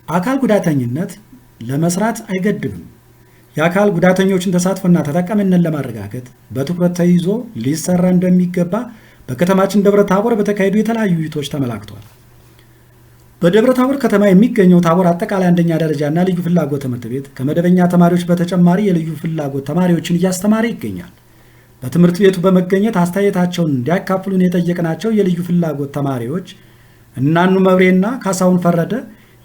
አካል ጉዳተኝነት ለመስራት አይገድብም። የአካል ጉዳተኞችን ተሳትፎና ተጠቃሚነት ለማረጋገጥ በትኩረት ተይዞ ሊሰራ እንደሚገባ በከተማችን ደብረ ታቦር በተካሄዱ የተለያዩ ውይይቶች ተመላክቷል። በደብረ ታቦር ከተማ የሚገኘው ታቦር አጠቃላይ አንደኛ ደረጃና ልዩ ፍላጎት ትምህርት ቤት ከመደበኛ ተማሪዎች በተጨማሪ የልዩ ፍላጎት ተማሪዎችን እያስተማረ ይገኛል። በትምህርት ቤቱ በመገኘት አስተያየታቸውን እንዲያካፍሉን የጠየቅናቸው የልዩ ፍላጎት ተማሪዎች እናኑ መብሬና ካሳሁን ፈረደ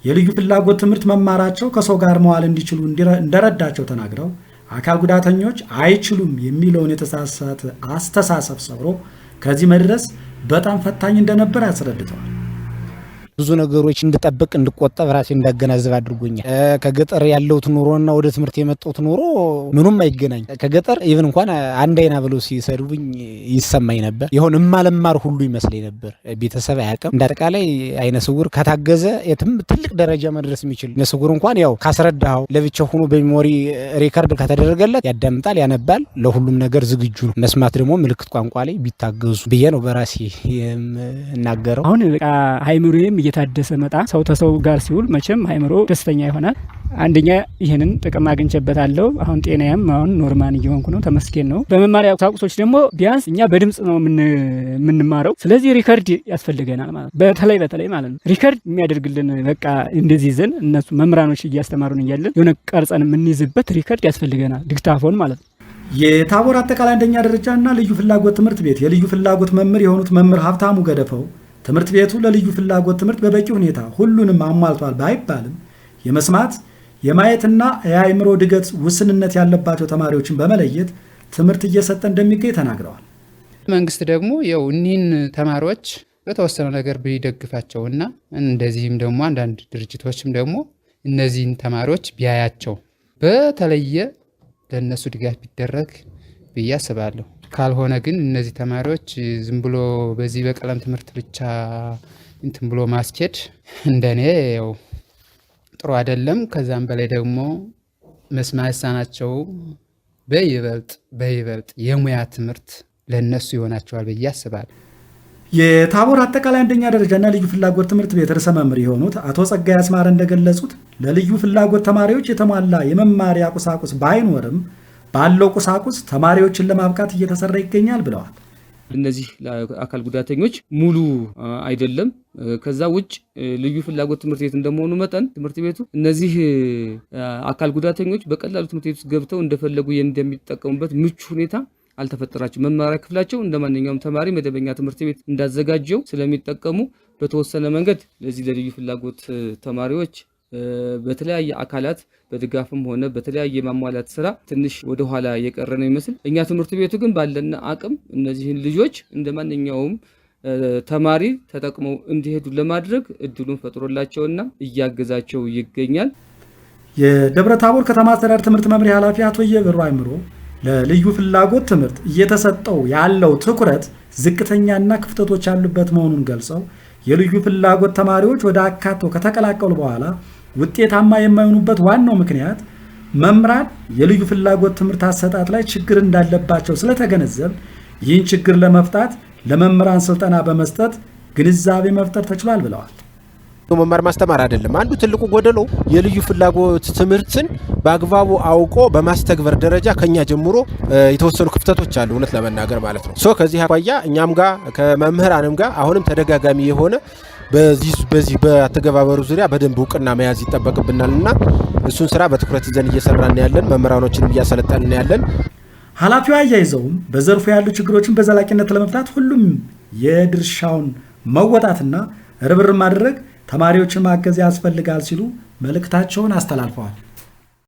የልዩ ፍላጎት ትምህርት መማራቸው ከሰው ጋር መዋል እንዲችሉ እንደረዳቸው ተናግረው አካል ጉዳተኞች አይችሉም የሚለውን የተሳሳተ አስተሳሰብ ሰብሮ ከዚህ መድረስ በጣም ፈታኝ እንደነበር ያስረድተዋል። ብዙ ነገሮች እንድጠብቅ እንድቆጠብ ራሴ እንዳገናዘብ አድርጎኛል። ከገጠር ያለውት ኑሮና ወደ ትምህርት የመጣውት ኑሮ ምንም አይገናኝ። ከገጠር ኢቭን እንኳን አንድ አይና ብለው ሲሰዱብኝ ይሰማኝ ነበር። ይሁን እማለማር ሁሉ ይመስለኝ ነበር። ቤተሰብ አያውቅም። እንዳጠቃላይ አይነ ስውር ከታገዘ የትም ትልቅ ደረጃ መድረስ የሚችል አይነ ስውር እንኳን ያው ካስረዳው ለብቻው ሆኖ በሜሞሪ ሪከርድ ከተደረገለት ያዳምጣል፣ ያነባል፣ ለሁሉም ነገር ዝግጁ ነው። መስማት ደግሞ ምልክት ቋንቋ ላይ ቢታገዙ ብዬ ነው በራሴ የምናገረው። አሁን ሃይምሮዬም እየታደሰ መጣ። ሰው ተሰው ጋር ሲውል መቼም ሃይምሮ ደስተኛ ይሆናል። አንደኛ ይሄንን ጥቅም አግኝቼበታለሁ። አሁን ጤናዬም አሁን ኖርማል እየሆንኩ ነው። ተመስገን ነው። በመማሪያ ቁሳቁሶች ደግሞ ቢያንስ እኛ በድምጽ ነው የምንማረው። ስለዚህ ሪከርድ ያስፈልገናል ማለት ነው። በተለይ ማለት ነው ሪከርድ የሚያደርግልን በቃ እንደዚህ ይዘን እነሱ መምህራኖች እያስተማሩን እያለን የሆነ ቀርጸን የምንይዝበት ሪከርድ ያስፈልገናል። ዲክታፎን ማለት ነው። የታቦር አጠቃላይ አንደኛ ደረጃና ልዩ ፍላጎት ትምህርት ቤት የልዩ ፍላጎት መምህር የሆኑት መምህር ሀብታሙ ገደፈው ትምህርት ቤቱ ለልዩ ፍላጎት ትምህርት በበቂ ሁኔታ ሁሉንም አሟልቷል ባይባልም የመስማት የማየትና የአእምሮ እድገት ውስንነት ያለባቸው ተማሪዎችን በመለየት ትምህርት እየሰጠ እንደሚገኝ ተናግረዋል። መንግስት ደግሞ ያው እኒህን ተማሪዎች በተወሰነ ነገር ቢደግፋቸውና እንደዚህም ደግሞ አንዳንድ ድርጅቶችም ደግሞ እነዚህን ተማሪዎች ቢያያቸው በተለየ ለነሱ ድጋፍ ቢደረግ ብዬ አስባለሁ። ካልሆነ ግን እነዚህ ተማሪዎች ዝም ብሎ በዚህ በቀለም ትምህርት ብቻ እንትን ብሎ ማስኬድ እንደኔ ያው ጥሩ አይደለም። ከዛም በላይ ደግሞ መስማት የተሳናቸው በይበልጥ የሙያ ትምህርት ለነሱ ይሆናቸዋል ብዬ አስባለሁ። የታቦር አጠቃላይ አንደኛ ደረጃና ልዩ ፍላጎት ትምህርት ቤት ርዕሰ መምህር የሆኑት አቶ ጸጋይ አስማረ እንደገለጹት ለልዩ ፍላጎት ተማሪዎች የተሟላ የመማሪያ ቁሳቁስ ባይኖርም ባለው ቁሳቁስ ተማሪዎችን ለማብቃት እየተሰራ ይገኛል ብለዋል። እነዚህ አካል ጉዳተኞች ሙሉ አይደለም። ከዛ ውጭ ልዩ ፍላጎት ትምህርት ቤት እንደመሆኑ መጠን ትምህርት ቤቱ እነዚህ አካል ጉዳተኞች በቀላሉ ትምህርት ቤት ውስጥ ገብተው እንደፈለጉ እንደሚጠቀሙበት ምቹ ሁኔታ አልተፈጠራቸው። መማሪያ ክፍላቸው እንደማንኛውም ተማሪ መደበኛ ትምህርት ቤት እንዳዘጋጀው ስለሚጠቀሙ በተወሰነ መንገድ ለዚህ ለልዩ ፍላጎት ተማሪዎች በተለያየ አካላት በድጋፍም ሆነ በተለያየ ማሟላት ስራ ትንሽ ወደ ኋላ የቀረ ነው ይመስል። እኛ ትምህርት ቤቱ ግን ባለና አቅም እነዚህን ልጆች እንደማንኛውም ተማሪ ተጠቅመው እንዲሄዱ ለማድረግ እድሉን ፈጥሮላቸውና እያገዛቸው ይገኛል። የደብረ ታቦር ከተማ አስተዳደር ትምህርት መምሪያ ኃላፊ አቶ የብሩ አይምሮ ለልዩ ፍላጎት ትምህርት እየተሰጠው ያለው ትኩረት ዝቅተኛና ክፍተቶች ያሉበት መሆኑን ገልጸው የልዩ ፍላጎት ተማሪዎች ወደ አካቶ ከተቀላቀሉ በኋላ ውጤታማ የማይሆኑበት ዋናው ምክንያት መምህራን የልዩ ፍላጎት ትምህርት አሰጣጥ ላይ ችግር እንዳለባቸው ስለተገነዘብ ይህን ችግር ለመፍታት ለመምህራን ስልጠና በመስጠት ግንዛቤ መፍጠር ተችሏል ብለዋል። መማር ማስተማር አይደለም አንዱ ትልቁ ጎደሎ የልዩ ፍላጎት ትምህርትን በአግባቡ አውቆ በማስተግበር ደረጃ ከኛ ጀምሮ የተወሰኑ ክፍተቶች አሉ እውነት ለመናገር ማለት ነው። ከዚህ አኳያ እኛም ጋር ከመምህራንም ጋር አሁንም ተደጋጋሚ የሆነ በዚህ በአተገባበሩ ዙሪያ በደንብ እውቅና መያዝ ይጠበቅብናልና እሱን ስራ በትኩረት ይዘን እየሰራን ያለን መምህራኖችንም እያሰለጠንን ያለን። ኃላፊው አያይዘውም በዘርፉ ያሉ ችግሮችን በዘላቂነት ለመፍታት ሁሉም የድርሻውን መወጣትና ርብርብ ማድረግ ተማሪዎችን ማገዝ ያስፈልጋል ሲሉ መልእክታቸውን አስተላልፈዋል።